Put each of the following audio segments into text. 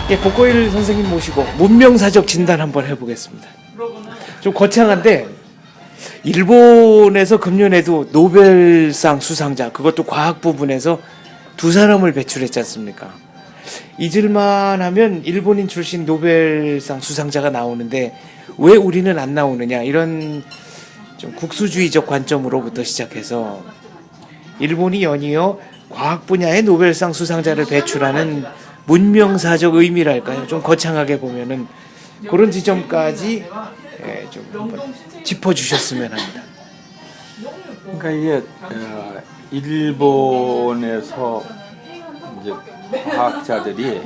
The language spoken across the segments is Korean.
예, 복고일 선생님 모시고 문명사적 진단 한번 해보겠습니다. 좀 거창한데 일본에서 금년에도 노벨상 수상자, 그것도 과학 부분에서 두 사람을 배출했지 않습니까? 잊을만 하면 일본인 출신 노벨상 수상자가 나오는데 왜 우리는 안 나오느냐, 이런 좀 국수주의적 관점으로부터 시작해서 일본이 연이어 과학 분야의 노벨상 수상자를 배출하는 문명사적 의미랄까요? 좀 거창하게 보면은 그런 지점까지 좀 한번 짚어주셨으면 합니다. 그러니까 이게 일본에서 이제 과학자들이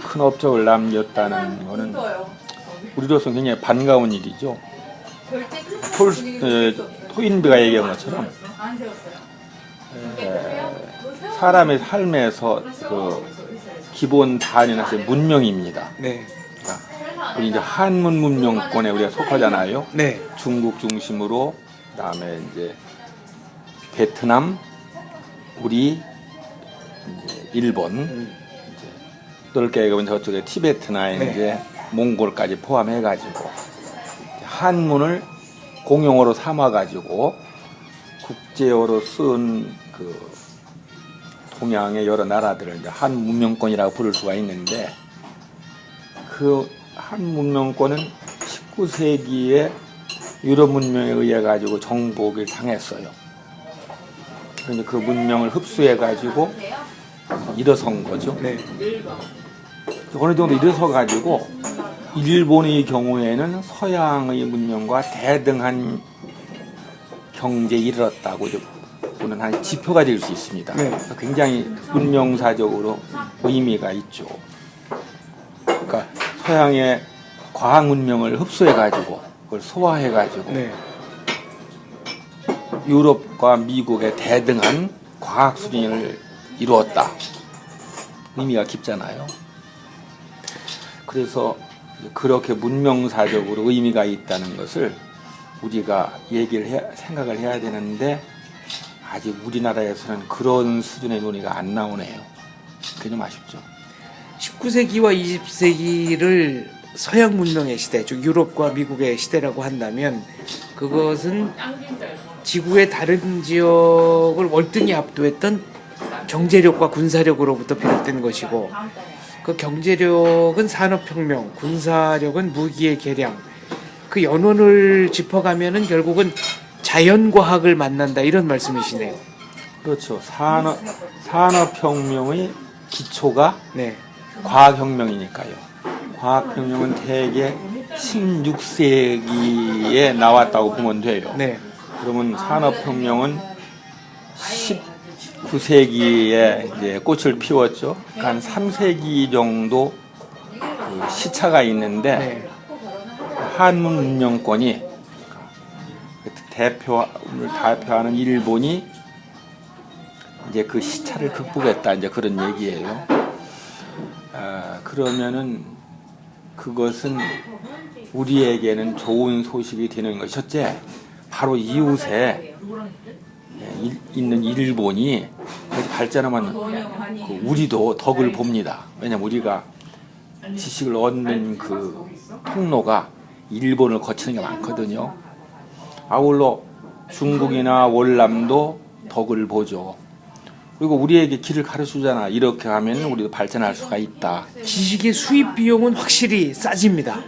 큰 업적을 남겼다는 거는 우리로서 굉장히 반가운 일이죠. 토인비가 얘기한 것처럼 사람의 삶에서 그 기본 단위는 사실 문명입니다. 네. 우리 이제 한문 문명권에 우리가 속하잖아요. 네. 중국 중심으로, 그다음에 이제 베트남, 우리, 이제 일본, 이제 넓게 얘기하면 저쪽에 티베트나 네. 이제 몽골까지 포함해가지고 한문을 공용어로 삼아가지고 국제어로 쓴 그 동양의 여러 나라들을 이제 한 문명권이라고 부를 수가 있는데, 그 한 문명권은 19세기에 유럽 문명에 의해 가지고 정복을 당했어요. 그런데 그 문명을 흡수해 가지고 일어선 거죠. 네. 어느 정도 일어서 가지고 일본의 경우에는 서양의 문명과 대등한 경제에 이르렀다고 보는 한 지표가 될 수 있습니다. 네. 굉장히 문명사적으로 의미가 있죠. 그러니까 서양의 과학 문명을 흡수해가지고 그걸 소화해가지고 네. 유럽과 미국의 대등한 과학 수준을 이루었다. 의미가 깊잖아요. 그래서 그렇게 문명사적으로 의미가 있다는 것을 우리가 생각을 해야 되는데, 아직 우리나라에서는 그런 수준의 논의가 안 나오네요. 그게 좀 아쉽죠. 19세기와 20세기를 서양 문명의 시대, 즉 유럽과 미국의 시대라고 한다면 그것은 지구의 다른 지역을 월등히 압도했던 경제력과 군사력으로부터 비롯된 것이고, 그 경제력은 산업혁명, 군사력은 무기의 개량, 그 연원을 짚어가면은 결국은 자연과학을 만난다, 이런 말씀이시네요. 그렇죠. 산업혁명의 기초가 네. 과학혁명이니까요. 과학혁명은 대개 16세기에 나왔다고 보면 돼요. 네. 그러면 산업혁명은 19세기에 이제 꽃을 피웠죠. 그러니까 한 3세기 정도 그 시차가 있는데, 네. 한문 문명권이 대표하는 일본이 이제 그 시차를 극복했다, 이제 그런 얘기예요. 그러면은 그것은 우리에게는 좋은 소식이 되는 것이, 첫째, 바로 이웃에 있는 일본이 발전하면 우리도 덕을 봅니다. 왜냐면 우리가 지식을 얻는 그 통로가 일본을 거치는 게 많거든요. 아울러 중국이나 월남도 덕을 보죠. 그리고 우리에게 길을 가르쳐주잖아. 이렇게 하면 우리도 발전할 수가 있다. 지식의 수입 비용은 확실히 싸집니다.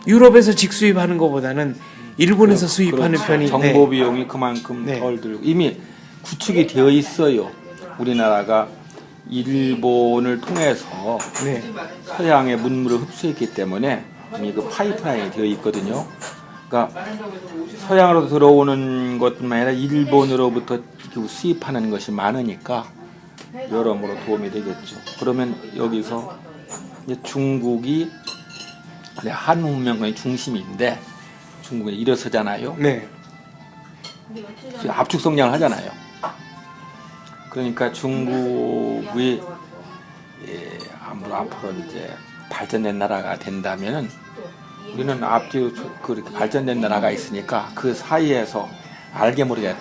유럽에서 직수입하는 것보다는 일본에서 수입하는 그렇죠. 편이. 정보 비용이 그만큼 네. 덜 들고 이미 구축이 되어 있어요. 우리나라가 일본을 통해서 네. 서양의 문물을 흡수했기 때문에 이미 그 파이프라인이 되어 있거든요. 그러니까 서양으로 들어오는 것뿐만 아니라 일본으로부터 수입하는 것이 많으니까 여러모로 도움이 되겠죠. 그러면 여기서 이제 중국이 한문 문명의 중심인데 중국에 일어서잖아요. 네. 압축 성장을 하잖아요. 그러니까 중국이 앞으로 이제 발전된 나라가 된다면은 우리는 앞뒤로 그렇게 발전된 나라가 있으니까 그 사이에서 알게 모르게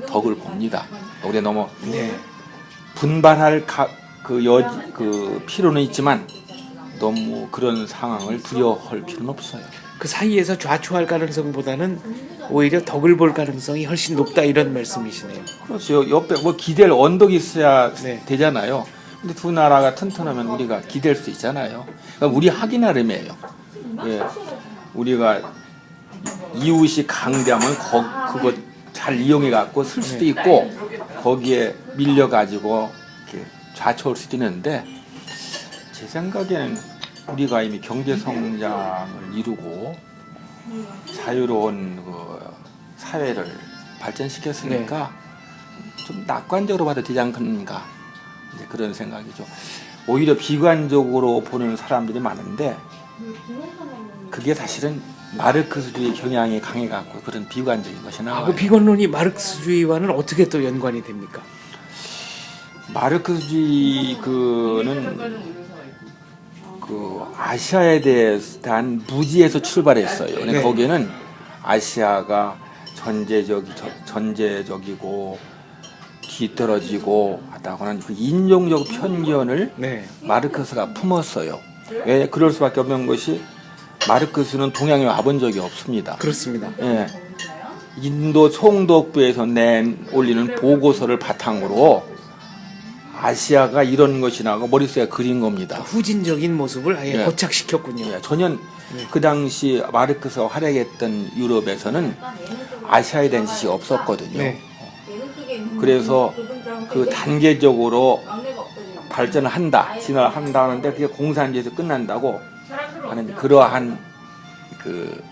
덕을 봅니다. 우리가 너무 분발할 그 필요는 있지만 너무 그런 상황을 두려워할 필요는 없어요. 그 사이에서 좌초할 가능성보다는 오히려 덕을 볼 가능성이 훨씬 높다 이런 말씀이시네요. 그렇죠. 옆에 뭐 기댈 언덕이 있어야 네. 되잖아요. 근데 두 나라가 튼튼하면 우리가 기댈 수 있잖아요. 그러니까 우리 하기 나름이에요. 예. 우리가 이웃이 강대하면 그거 잘 이용해 갖고 쓸 수도 있고 거기에 밀려 가지고 좌초할 수도 있는데 제 생각에는 우리가 이미 경제 성장을 이루고 자유로운 그 사회를 발전시켰으니까 좀 낙관적으로 봐도 되지 않겠는가 이제 그런 생각이죠. 오히려 비관적으로 보는 사람들이 많은데 그게 사실은 마르크스주의 경향이 강해갖고 그런 비관적인 것이 나와요. 그 비관론이 마르크스주의와는 어떻게 또 연관이 됩니까? 마르크스주의 그는 그 아시아에 대한 무지에서 출발했어요. 근데 거기는 아시아가 전제적이고 뒤떨어지고 하다고 하는 그 인종적 편견을 마르크스가 품었어요. 왜 그럴 수밖에 없는 것이 마르크스는 동양에 와본 적이 없습니다. 그렇습니다. 예. 인도 총독부에서 올리는 보고서를 바탕으로 아시아가 이런 것이라고 머릿속에 그린 겁니다. 후진적인 모습을 아예 고착시켰군요. 예. 전혀 그 당시 마르크스가 활약했던 유럽에서는 아시아에 대한 지식이 없었거든요. 그래서 그 단계적으로 발전을 한다, 진화를 한다 하는데 그게 공산주의에서 끝난다고 하는 그러한 그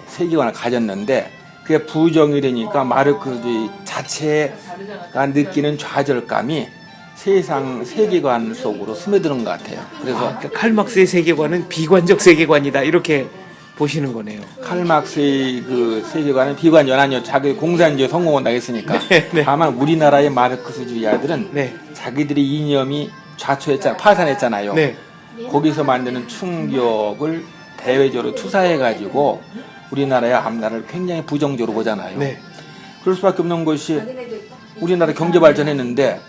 세계관을 가졌는데 그게 부정이 되니까 마르크스주의 자체가 느끼는 좌절감이 세상 세계관 속으로 스며드는 것 같아요. 그래서 그러니까 칼막스의 세계관은 비관적 세계관이다 이렇게 보시는 거네요. 칼막스의 그 세계관은 비관적 아니요. 자기 공산주의 성공한다고 했으니까. 다만 우리나라의 마르크스주의자들은 자기들의 이념이 파산했잖아요. 거기서 만드는 충격을 대외적으로 투사해가지고 우리나라의 앞날을 굉장히 부정적으로 보잖아요. 그럴 수밖에 없는 것이 우리나라 경제 발전했는데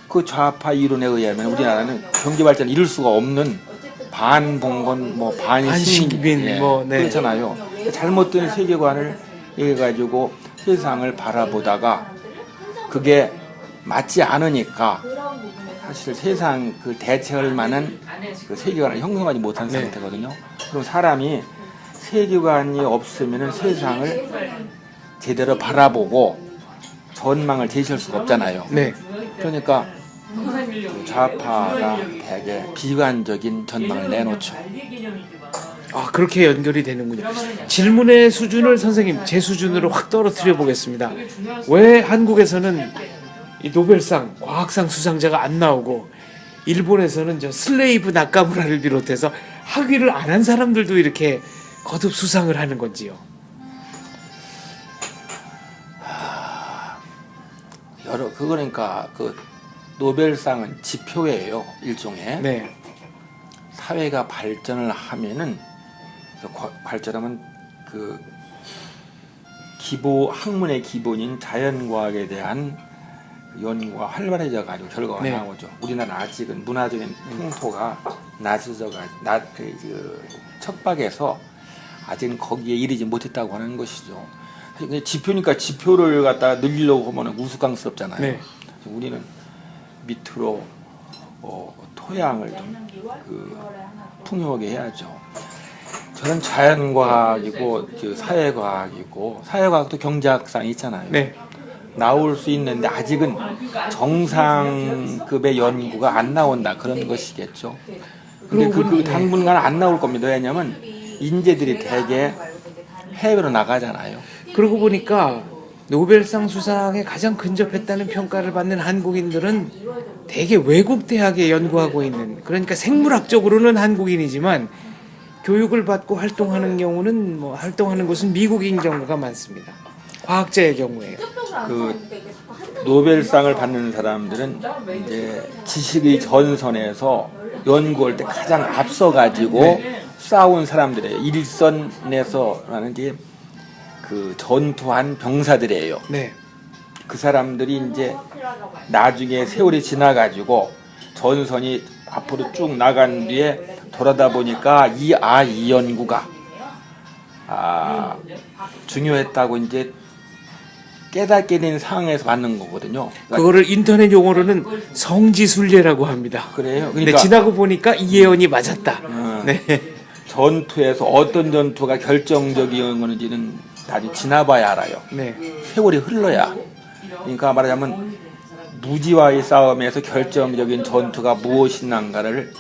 그 좌파 이론에 의하면 우리나라는 경제 발전을 이룰 수가 없는 반봉건 반식민 그렇잖아요. 잘못된 세계관을 해가지고 세상을 바라보다가 그게 맞지 않으니까 사실 세상 그 대체할 만한 그 세계관을 형성하지 못한 상태거든요. 그럼 사람이 세계관이 없으면 세상을 제대로 바라보고 전망을 제시할 수가 없잖아요. 그러니까 좌파가 대개 비관적인 전망을 내놓죠. 그렇게 연결이 되는군요. 질문의 수준을 선생님 제 수준으로 확 떨어뜨려 보겠습니다. 왜 한국에서는 이 노벨상, 과학상 수상자가 안 나오고 일본에서는 저 슬레이브 나카무라를 비롯해서 학위를 안 한 사람들도 이렇게 거듭 수상을 하는 건지요? 그러니까 그 노벨상은 지표예요, 일종의. 사회가 발전을 하면은 발전하면 그 학문의 기본인 자연과학에 대한 연구가 활발해져 가지고 결과가 나오죠. 우리나라 아직은 문화적인 풍토가 척박해서 아직은 거기에 이르지 못했다고 하는 것이죠. 지표니까 지표를 갖다 늘리려고 하면 우스꽝스럽잖아요. 우리는 밑으로 토양을 좀 풍요하게 해야죠. 저는 자연과학이고 사회과학이고 사회과학도 경제학상이 있잖아요. 나올 수 있는데 아직은 정상급의 연구가 안 나온다 그런 것이겠죠. 근데 그 당분간 안 나올 겁니다. 왜냐하면 인재들이 대개 해외로 나가잖아요. 그러고 보니까 노벨상 수상에 가장 근접했다는 평가를 받는 한국인들은 대개 외국 대학에 연구하고 있는, 그러니까 생물학적으로는 한국인이지만 교육을 받고 활동하는 경우는 활동하는 곳은 미국인 경우가 많습니다. 과학자의 경우에요. 그 노벨상을 받는 사람들은 이제 지식의 전선에서 연구할 때 가장 앞서가지고 싸운 사람들이에요. 일선에서라는 게 그 전투한 병사들이에요. 그 사람들이 이제 나중에 세월이 지나가지고 전선이 앞으로 쭉 나간 뒤에 돌아다 보니까 이 연구가 중요했다고 이제 깨닫게 된 상황에서 받는 거거든요. 그러니까 그거를 인터넷 용어로는 성지순례라고 합니다. 그래요. 근데 그러니까 지나고 보니까 이 예언이 맞았다. 네. 전투에서 어떤 전투가 결정적인 건지는 나중에 지나봐야 알아요. 네. 세월이 흘러야. 그러니까 말하자면 무지와의 싸움에서 결정적인 전투가 무엇인가를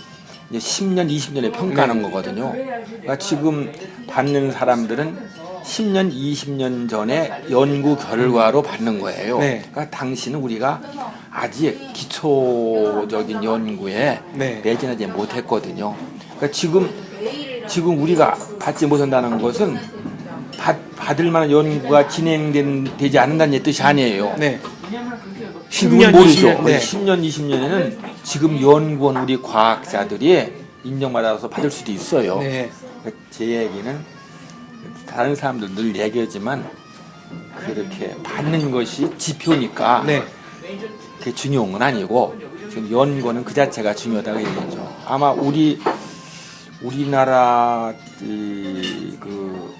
이제 10년, 20년에 평가하는 거거든요. 그러니까 지금 받는 사람들은 10년, 20년 전에 연구 결과로 받는 거예요. 네. 그러니까 당시는 우리가 아직 기초적인 연구에 네. 매진하지 못했거든요. 그러니까 지금 우리가 받지 못한다는 것은 받을 만한 연구가 되지 않는다는 뜻이 아니에요. 네. 지금은 10년, 모르죠. 20년, 네. 10년, 20년에는 지금 연구원 우리 과학자들이 인정받아서 받을 수도 있어요. 네. 제 얘기는 다른 사람들 늘 얘기하지만 그렇게 받는 것이 지표니까 네. 그게 중요한 건 아니고 지금 연구는 그 자체가 중요하다고 얘기죠. 아마 우리나라 그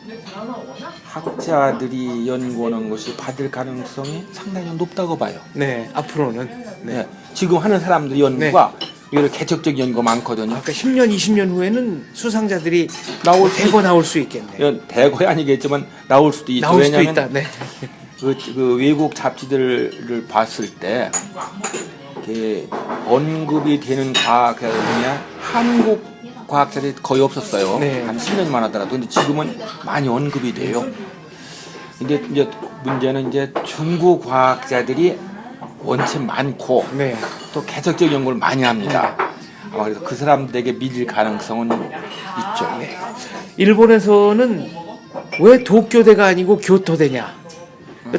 학자들이 연구하는 것이 받을 가능성이 상당히 높다고 봐요. 네. 앞으로는. 네. 네. 지금 하는 사람들 연구가 이런 개척적 연구가 많거든요. 그러니까 10년, 20년 후에는 수상자들이 나올 수 대거 나올 수 있겠네요. 이건 대거야 아니겠지만 나올 수도 있죠. 나올 수도 왜냐하면 있다. 네. 그 외국 잡지들을 봤을 때 이렇게 언급이 되는 과학자들 중에 한국 과학자들이 거의 없었어요. 네. 한 10년만 하더라도. 근데 지금은 많이 언급이 돼요. 근데 이제 문제는 이제 중국 과학자들이 원체 많고 네. 또 개척적 연구를 많이 합니다. 그래서 그 사람들에게 믿을 가능성은 있죠. 일본에서는 왜 도쿄대가 아니고 교토대냐?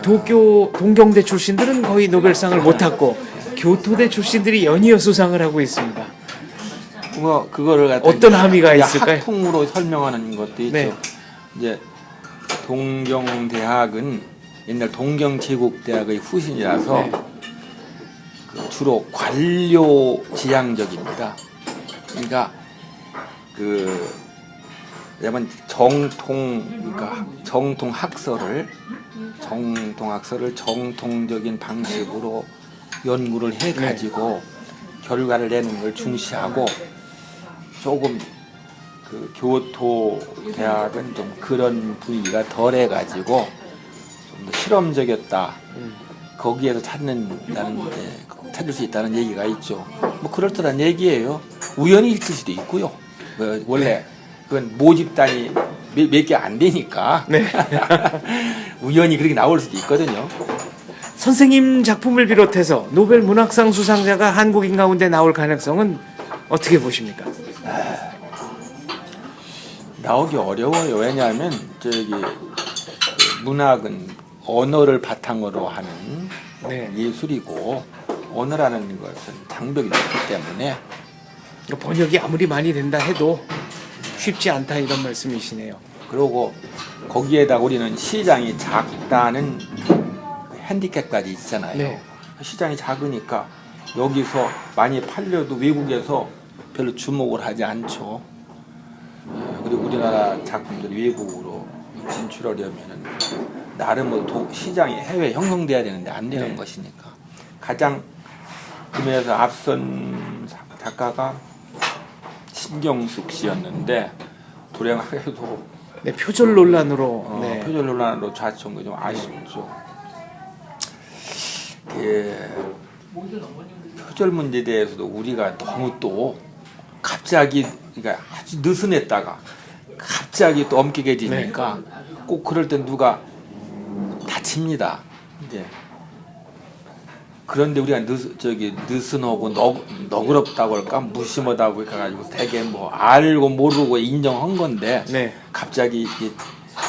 동경대 출신들은 거의 노벨상을 못 탔고 교토대 출신들이 연이어 수상을 하고 있습니다. 그거를 갖다 어떤 함의가 있을까요? 학풍으로 설명하는 것도 있죠. 네. 이제 동경대학은 옛날 동경제국대학의 후신이라서 네. 주로 관료 지향적입니다. 그러니까 왜냐면 정통 학설을 정통적인 방식으로 연구를 해 가지고 결과를 내는 걸 중시하고 조금 그 교토 대학은 좀 그런 분위기가 덜해 가지고 좀 더 실험적이었다. 거기에서 찾을 수 있다는 얘기가 있죠. 뭐 그럴듯한 얘기예요. 우연히 있을 수도 있고요. 원래 그건 모집단이 몇 개 안 되니까 네. 우연히 그렇게 나올 수도 있거든요. 선생님 작품을 비롯해서 노벨 문학상 수상자가 한국인 가운데 나올 가능성은 어떻게 보십니까? 나오기 어려워요. 왜냐하면 문학은 언어를 바탕으로 하는 네. 예술이고 언어라는 것은 장벽이 높기 때문에 번역이 아무리 많이 된다 해도 쉽지 않다 이런 말씀이시네요. 그리고 거기에다 우리는 시장이 작다는 핸디캡까지 있잖아요. 네. 시장이 작으니까 여기서 많이 팔려도 외국에서 별로 주목을 하지 않죠. 그리고 우리나라 작품들이 외국으로 진출하려면은 나름 시장이 해외 형성돼야 되는데 안 되는 네. 것이니까 가장 그면에서 앞선 작가가 신경숙 씨였는데 불행하게도 네, 표절 논란으로 네. 표절 논란으로 좌천한 게 좀 아쉽죠. 표절 문제에 대해서도 우리가 너무 또 갑자기 그러니까 아주 느슨했다가 갑자기 또 엄격해지니까 꼭 그럴 땐 누가 다칩니다. 이제 그런데 우리가 느슨하고 너그럽다고 할까 무심하다고 해가지고 되게 뭐 알고 모르고 인정한 건데 네. 갑자기 이게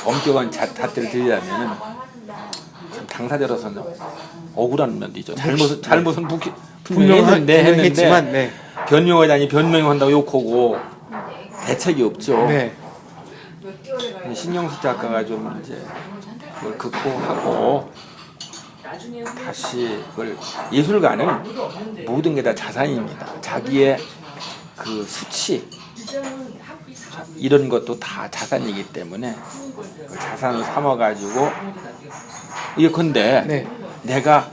엄격한 잣대를 들이자면은 참 당사자로서는 억울한 면도 있죠. 잘못은 분명히 했는데 네. 변명하자니 변명한다고 욕하고 대책이 없죠. 네. 신경숙 작가가 좀 이제 그걸 극복하고 다시 그걸 예술가는 모든 게 다 자산입니다. 자기의 그 수치 이런 것도 다 자산이기 때문에 그 자산을 삼아가지고 예컨대 네. 내가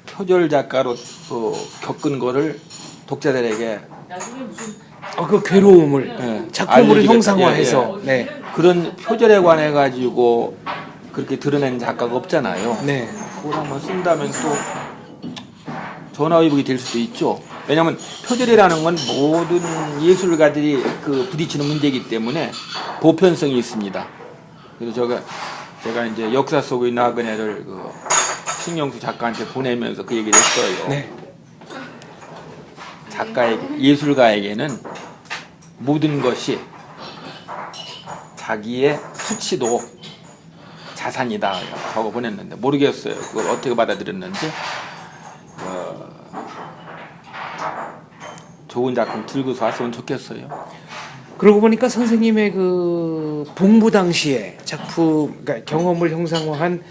표절 작가로 겪은 거를 독자들에게 그 괴로움을 예, 작품으로 알려주겠다. 형상화해서 예, 예. 네. 그런 표절에 관해 가지고 그렇게 드러낸 작가가 없잖아요. 네. 그걸 한번 쓴다면 또 전화위복이 될 수도 있죠. 왜냐하면 표절이라는 건 모든 예술가들이 그 부딪히는 문제이기 때문에 보편성이 있습니다. 그래서 제가 이제 역사 속의 나그네를 그 신영수 작가한테 보내면서 그 얘기를 했어요. 네. 예술가에게는 모든 것이 자기의 수치도 자산이다 하고 보냈는데 모르겠어요. 그걸 어떻게 받아들였는지 좋은 작품 들고서 왔으면 좋겠어요. 그러고 보니까 선생님의 그 복무 당시에 작품, 그러니까 경험을 형상화한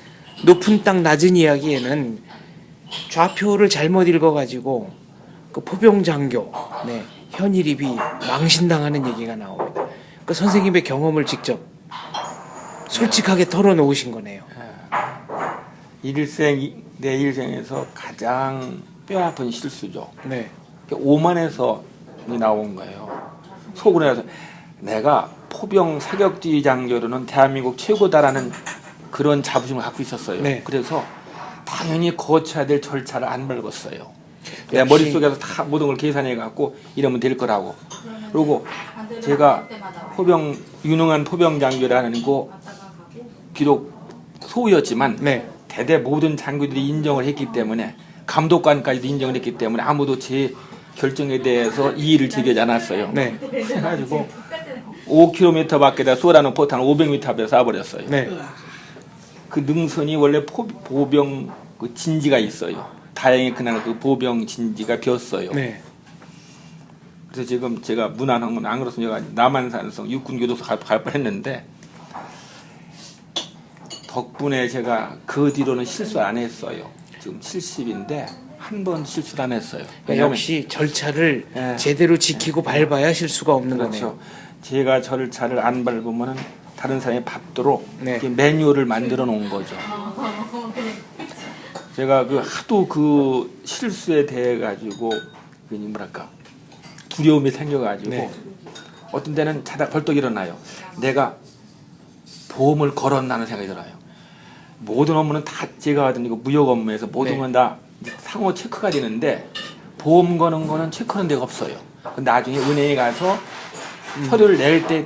높은 땅 낮은 이야기에는 좌표를 잘못 읽어가지고 그 포병장교, 네, 현일입이 망신당하는 얘기가 나옵니다. 그 선생님의 경험을 직접 솔직하게 털어놓으신 거네요. 내 일생에서 가장 뼈아픈 실수죠. 네. 오만에서 나온 거예요. 속으로 해서 내가 포병 사격지 장교로는 대한민국 최고다라는 그런 자부심을 갖고 있었어요. 네. 그래서 당연히 거쳐야 될 절차를 안 밟았어요. 내 역시- 머릿속에서 다 모든 걸 계산해 갖고 이러면 될 거라고. 그리고 제가 유능한 포병 장교라는 거 비록 소유였지만 네. 대대 모든 장교들이 인정을 했기 때문에 감독관까지도 인정을 했기 때문에 아무도 제 결정에 대해서 이의를 제기하지 않았어요. 네. 그래가지고 5km 밖에다 쏘라는 포탄을 500m 앞에 쏴버렸어요. 네. 그 능선이 원래 보병 그 진지가 있어요. 다행히 그날 그 보병 진지가 비었어요. 네. 그래서 지금 제가 무난한 건 안 그렇으면 제가 남한산성 육군교도소 갈 뻔했는데 덕분에 제가 그 뒤로는 실수 안 했어요. 지금 70인데 한 번 실수를 안 했어요. 왜냐면 역시 절차를 예. 제대로 지키고 밟아야 실수가 없는 그렇죠. 거네요. 제가 절차를 안 밟으면은 다른 사람이 밟도록 네. 이렇게 매뉴얼을 만들어 놓은 거죠. 제가 그 하도 그 실수에 대해 가지고 그 뭐랄까 두려움이 생겨가지고 네. 어떤 때는 자다 벌떡 일어나요. 내가 보험을 걸었나는 생각이 들어요. 모든 업무는 다 제가 하던 이거 무역 업무에서 모든 네. 건 다 상호 체크가 되는데 보험 거는 거는 체크하는 데가 없어요. 나중에 은행에 가서 서류를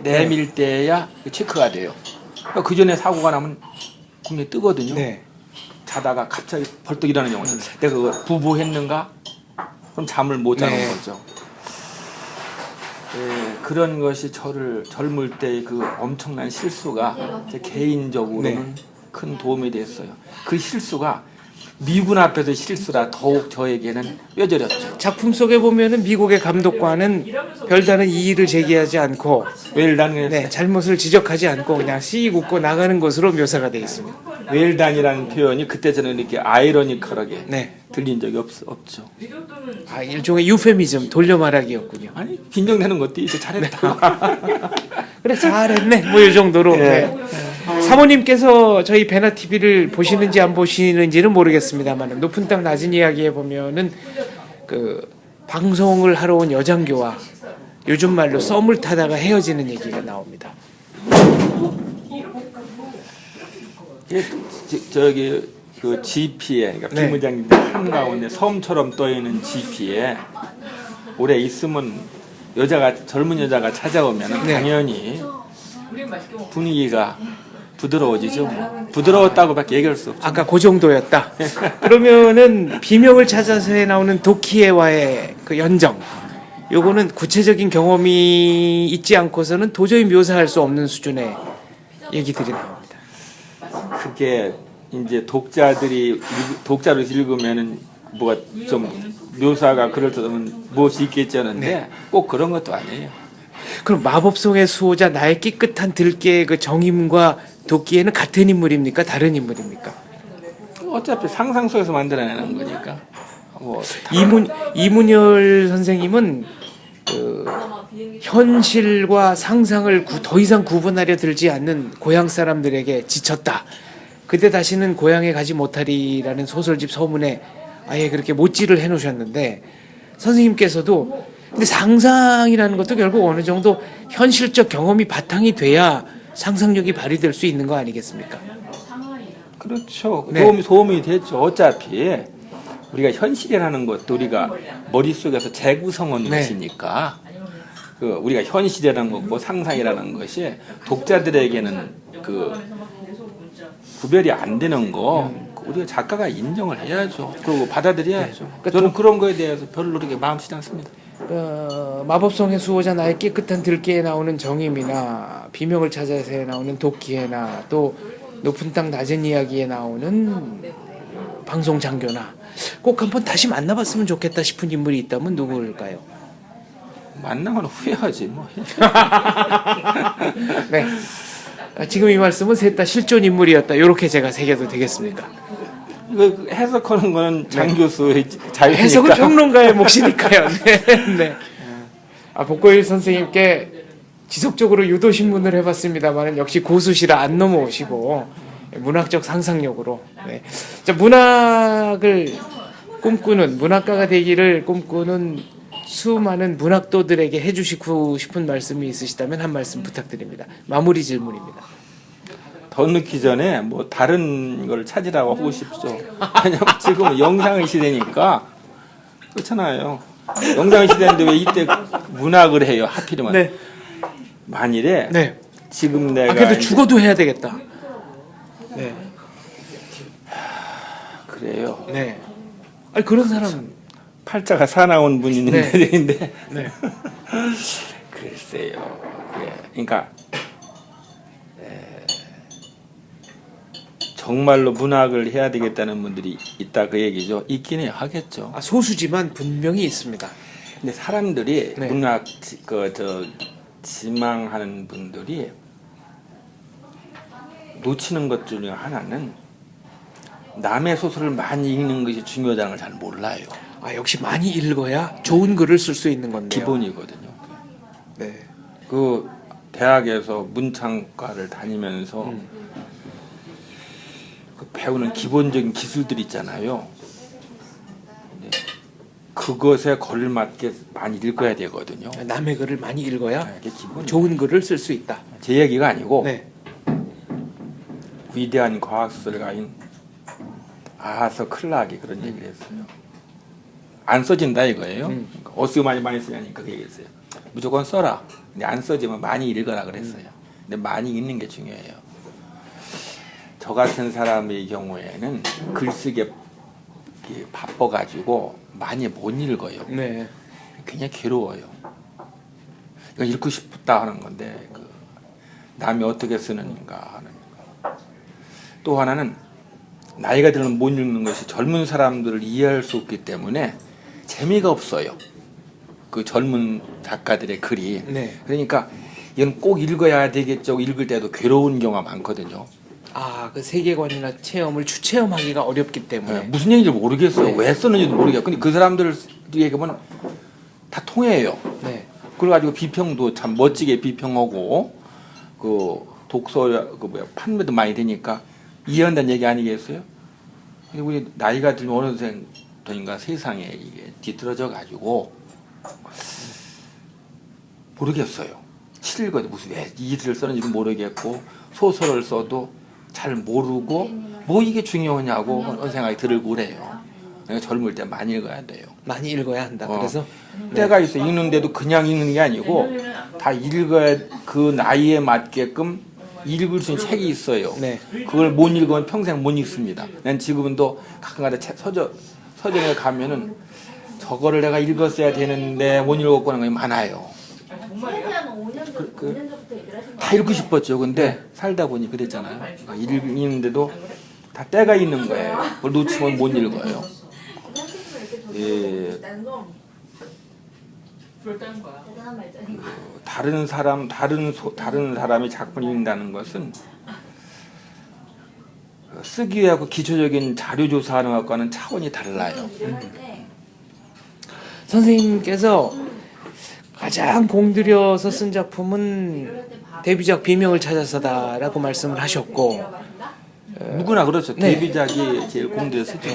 내밀 때야 체크가 돼요. 그러니까 그 전에 사고가 나면 국내 뜨거든요. 네. 자다가 갑자기 벌떡 일어나는 경우는 내가 그거 부부했는가? 그럼 잠을 못 자는 네. 거죠. 예, 그런 것이 저를 젊을 때의 그 엄청난 실수가 제 개인적으로는 네. 큰 도움이 됐어요. 그 실수가 미군 앞에서 실수라 더욱 저에게는 뼈저렸죠. 작품 속에 보면은 미국의 감독관은 별다른 이의를 제기하지 않고 웰단에서 네, 잘못을 지적하지 않고 그냥 씩 웃고 나가는 것으로 묘사가 되어 있습니다. 웰단이라는 표현이 그때 저는 이렇게 아이러니컬하게 네. 들린 적이 없죠. 일종의 유페미즘, 돌려 말하기였군요. 아니 빈정되는 것도 이제 잘했다. 그래 잘했네. 뭐 이 정도로. 네. 사모님께서 저희 베나 TV를 보시는지 안 보시는지는 모르겠습니다만 높은 땅 낮은 이야기에 보면은 그 방송을 하러 온 여장교와 요즘 말로 썸을 타다가 헤어지는 얘기가 나옵니다. 저기 그 GP에 그러니까 네. 비무장지대 한가운데 섬처럼 떠 있는 GP에 오래 있으면 젊은 여자가 찾아오면 네. 당연히 분위기가 부드러워지죠. 뭐. 부드러웠다고밖에 얘기할 수 없죠. 아까 그 정도였다. 그러면은 비명을 찾아서에 나오는 도키에와의 그 연정. 요거는 구체적인 경험이 있지 않고서는 도저히 묘사할 수 없는 수준의 얘기들이 나옵니다. 그게 이제 독자로 읽으면은 뭐가 좀 묘사가 그럴듯하면 무엇이 있겠자는데 네. 꼭 그런 것도 아니에요. 그럼 마법송의 수호자 나의 깨끗한 들깨의 그 정임과 도끼에는 같은 인물입니까? 다른 인물입니까? 어차피 상상 속에서 만들어내는 거니까. 뭐 이문열 선생님은 그 현실과 상상을 더 이상 구분하려 들지 않는 고향 사람들에게 지쳤다. 그때 다시는 고향에 가지 못하리라는 소설집 서문에 아예 그렇게 못지를 해놓으셨는데, 선생님께서도 근데 상상이라는 것도 결국 어느 정도 현실적 경험이 바탕이 돼야 상상력이 발휘될 수 있는 거 아니겠습니까? 그렇죠. 네. 도움이 됐죠. 어차피 우리가 현실이라는 것도 우리가 머릿속에서 재구성한 네. 것이니까 우리가 현실이라는 것과 상상이라는 것이 독자들에게는 구별이 안 되는 거 우리가 작가가 인정을 해야죠. 그리고 받아들여야죠. 그러니까 저는 그런 거에 대해서 별로 그렇게 마음 쓰지 않습니다. 마법성의 수호자 나의 깨끗한 들깨에 나오는 정임이나 비명을 찾아서에 나오는 도끼에나 또 높은 땅 낮은 이야기에 나오는 방송 장교나 꼭 한번 다시 만나봤으면 좋겠다 싶은 인물이 있다면 누구일까요? 만나면 후회하지 뭐. 네. 지금 이 말씀은 셋 다 실존 인물이었다. 이렇게 제가 새겨도 되겠습니까? 이거 해석하는 거는 장 교수의 자유니까. 해석은 평론가의 몫이니까요. 네. 네. 복고일 선생님께 지속적으로 유도신문을 해봤습니다만 역시 고수시라 안 넘어오시고 문학적 상상력으로 자, 문학을 꿈꾸는 문학가가 되기를 꿈꾸는 수많은 문학도들에게 해주시고 싶은 말씀이 있으시다면 한 말씀 부탁드립니다. 마무리 질문입니다. 더 늦기 전에 뭐 다른 걸 찾으라고 하고 싶죠. 왜냐면 지금 영상의 시대니까 그렇잖아요. 영상의 시대인데 왜 이때 문학을 해요? 하필이면. 네. 만일에 네. 지금 내가 그래도 이제 죽어도 해야 되겠다. 네. 그래요. 네. 아니 그런 사람. 팔자가 사나운 분이 있는데, 네. 글쎄요. 그러니까 정말로 문학을 해야 되겠다는 분들이 있다 그 얘기죠. 있긴 해요. 하겠죠. 소수지만 분명히 있습니다. 근데 사람들이 네. 문학 지망하는 분들이 놓치는 것 중에 하나는 남의 소설을 많이 읽는 것이 중요하다는 걸 잘 몰라요. 역시 많이 읽어야 좋은 글을 쓸 수 있는 건데요. 기본이거든요. 네. 그 대학에서 문창과를 다니면서 그 배우는 기본적인 기술들 있잖아요. 네. 그것에 걸맞게 많이 읽어야 되거든요. 남의 글을 많이 읽어야 이게 기본. 좋은 글을 쓸 수 있다. 제 얘기가 아니고 네. 위대한 과학술가인 아서 클락이 그런 얘기를 했어요. 안 써진다 이거예요. 그러니까 어쓰고 많이 쓰냐니까 그 얘기했어요. 무조건 써라. 근데 안 써지면 많이 읽어라 그랬어요. 근데 많이 읽는 게 중요해요. 저 같은 사람의 경우에는 글쓰기에 바빠가지고 많이 못 읽어요. 네. 굉장히 괴로워요. 이거 읽고 싶다 하는 건데 남이 어떻게 쓰는가 하는 거. 또 하나는 나이가 들면 못 읽는 것이 젊은 사람들을 이해할 수 없기 때문에 재미가 없어요. 그 젊은 작가들의 글이. 네. 그러니까 이건 꼭 읽어야 되겠죠. 읽을 때도 괴로운 경우가 많거든요. 그 세계관이나 체험을 추체험하기가 어렵기 때문에. 네, 무슨 얘기인지 모르겠어요. 네. 왜 쓰는지도 모르겠어요. 근데 그 사람들 얘기하면 다 통해요. 네. 그래가지고 비평도 참 멋지게 비평하고 독서 판매도 많이 되니까 이해한다는 얘기 아니겠어요? 근데 우리 나이가 들면 어느샌가 세상에 이게 뒤떨어져 가지고 모르겠어요. 실거든 무슨 왜 이 일을 썼는지도 모르겠고 소설을 써도 잘 모르고 뭐 이게 중요하냐고 그런 생각이 들고 그래요. 그러니까 젊을 때 많이 읽어야 돼요. 많이 읽어야 한다. 그래서 때가 있어. 읽는데도 그냥 읽는 게 아니고 다 읽어야 그 나이에 맞게끔 읽을 수 있는 책이 있어요. 네. 그걸 못 읽으면 평생 못 읽습니다. 난 지금도 가끔가다 서점에 가면은 저거를 내가 읽었어야 되는데 못 읽었고 하는 게 많아요. 다 읽고 싶었죠. 근데 살다 보니 그랬잖아요. 읽는데도 다 때가 있는 거예요. 그걸 놓치면 못 읽어요. 다른 사람이 작품을 읽는다는 것은 쓰기 위하고 기초적인 자료 조사하는 것과는 차원이 달라요. 선생님께서 가장 공들여서 쓴 작품은 데뷔작 비명을 찾아서다라고 말씀을 하셨고, 누구나 그렇죠. 네. 데뷔작이 제일 공들여 쓰죠.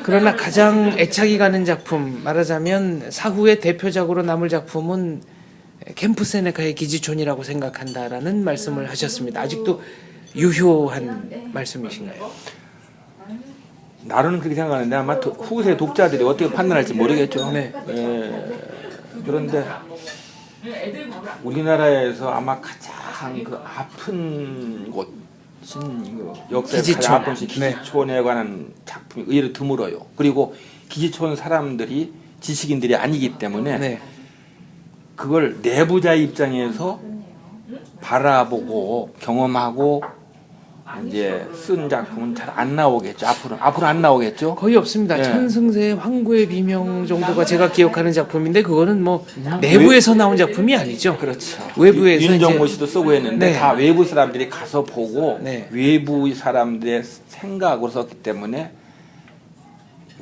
그러나 가장 애착이 가는 작품, 말하자면 사후의 대표작으로 남을 작품은 캠프 세네카의 기지촌이라고 생각한다라는 말씀을 하셨습니다. 아직도 유효한 말씀이신가요? 나로는 그렇게 생각하는데 아마 후세 독자들이 어떻게 판단할지 모르겠죠. 네. 그런데 우리나라에서 아마 가장 그 아픈 곳인 그 역사의 기지촌. 가장 아픈 곳이 기지촌에 관한 작품이 의외로 드물어요. 그리고 기지촌 사람들이 지식인들이 아니기 때문에 네. 그걸 내부자의 입장에서 바라보고 경험하고 이제 쓴 작품은 잘 안 나오겠죠. 앞으로 안 나오겠죠. 거의 없습니다. 네. 천승세의 황구의 비명 정도가 제가 기억하는 작품인데 그거는 뭐 내부에서 나온 작품이 아니죠. 그렇죠. 외부에서 윤정모 이제- 씨도 쓰고 했는데 네. 다 외부 사람들이 가서 보고 네. 외부 사람들의 생각으로 썼기 때문에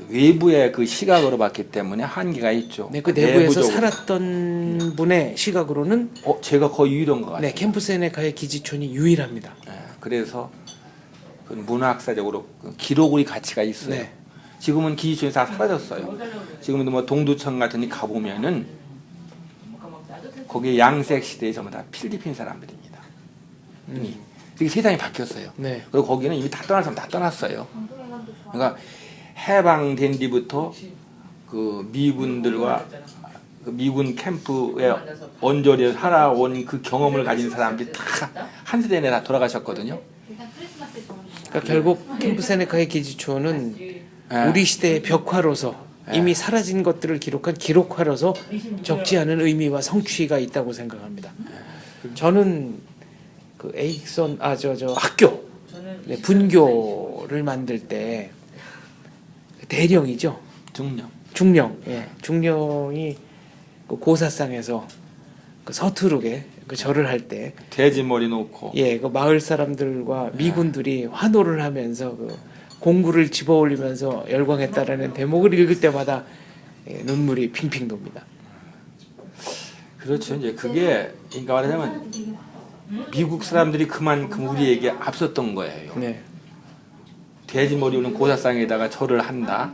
외부의 그 시각으로 봤기 때문에 한계가 있죠. 네, 그 내부에서 내부적으로. 살았던 분의 시각으로는 제가 거의 유일한 것 같아요. 네, 캠프 세네카의 기지촌이 유일합니다. 그래서 그 문학사적으로 그 기록의 가치가 있어요. 네. 지금은 기지촌이 다 사라졌어요. 지금도 뭐 동두천 같은 데 가보면은 거기 양색 시대에 전부 다 필리핀 사람들입니다. 이미 되게 세상이 바뀌었어요. 네. 그리고 거기는 이미 다 떠난 사람 다 떠났어요. 그러니까 해방된 뒤부터 그 미군들과 그 미군 캠프에 언저리에 살아온 그 경험을 가진 사람들이 다 한 세대 내에 다 돌아가셨거든요. 그러니까 결국 캠프 세네카의 기지촌은 네. 우리 시대의 벽화로서 이미 사라진 것들을 기록한 기록화로서 적지 않은 의미와 성취가 있다고 생각합니다. 저는 그 에익선 학교 네, 분교를 만들 때 대령이죠. 중령, 예, 중령이 그 고사상에서 그 서투르게 그 절을 할 때, 돼지머리 놓고 예, 그 마을 사람들과 미군들이 환호를 하면서 그 공구를 집어올리면서 열광했다라는 대목을 읽을 때마다 눈물이 핑핑 돕니다. 그렇죠. 이제 그게 그러니까 말하자면 미국 사람들이 그만큼 우리에게 앞섰던 거예요. 네, 돼지머리 오는 고사상에다가 절을 한다.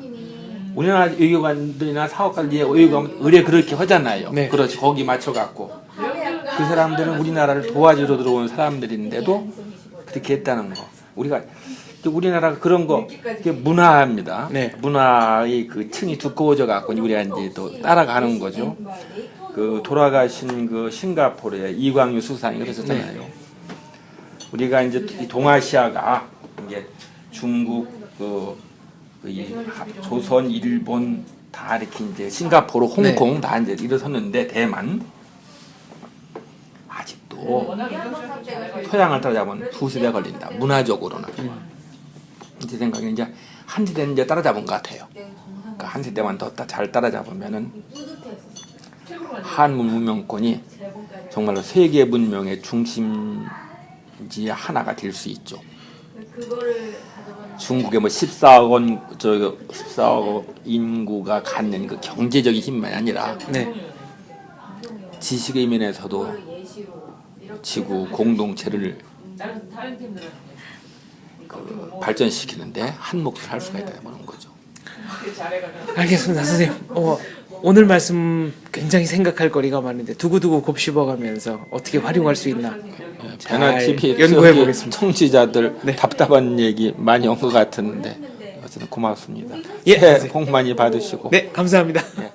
우리나라 외교관들이나 사업가들이 외교관 의뢰 그렇게 하잖아요. 네. 그렇지. 거기 맞춰갖고 그 사람들은 우리나라를 도와주러 들어온 사람들인데도 그렇게 했다는 거. 우리나라가 그런 거 이게 문화입니다. 네. 문화의 그 층이 두꺼워져 갖고 우리가 이제 또 따라가는 거죠. 그 돌아가신 그 싱가포르의 이광유 수상이 그랬었잖아요. 우리가 이제 이 동아시아가 이제 중국 이 조선, 일본 다 이렇게 이제 싱가포르, 홍콩 다 이제 일어섰는데 대만 아직도 서양을 따라잡으면 두 세대 걸린다. 문화적으로는. 제 생각에 이제 한 세대는 이제 따라잡은 것 같아요. 그러니까 한 세대만 더 잘 따라잡으면은 한국 문명권이 정말로 세계 문명의 중심지 하나가 될 수 있죠. 중국의 뭐 14억 인구가 갖는 그 경제적인 힘만이 아니라 네, 지식의 면에서도 지구 공동체를 발전시키는데 한 몫을 할 수가 있다는 거죠. 알겠습니다, 선생님. 오늘 말씀 굉장히 생각할 거리가 많은데 두고두고 곱씹어가면서 어떻게 활용할 수 있나 배나 TV 연구해 보겠습니다. 청취자들 답답한 얘기 많이 온 것 같은데 어쨌든 고맙습니다. 예, 새해 복 많이 받으시고. 네, 감사합니다. 예.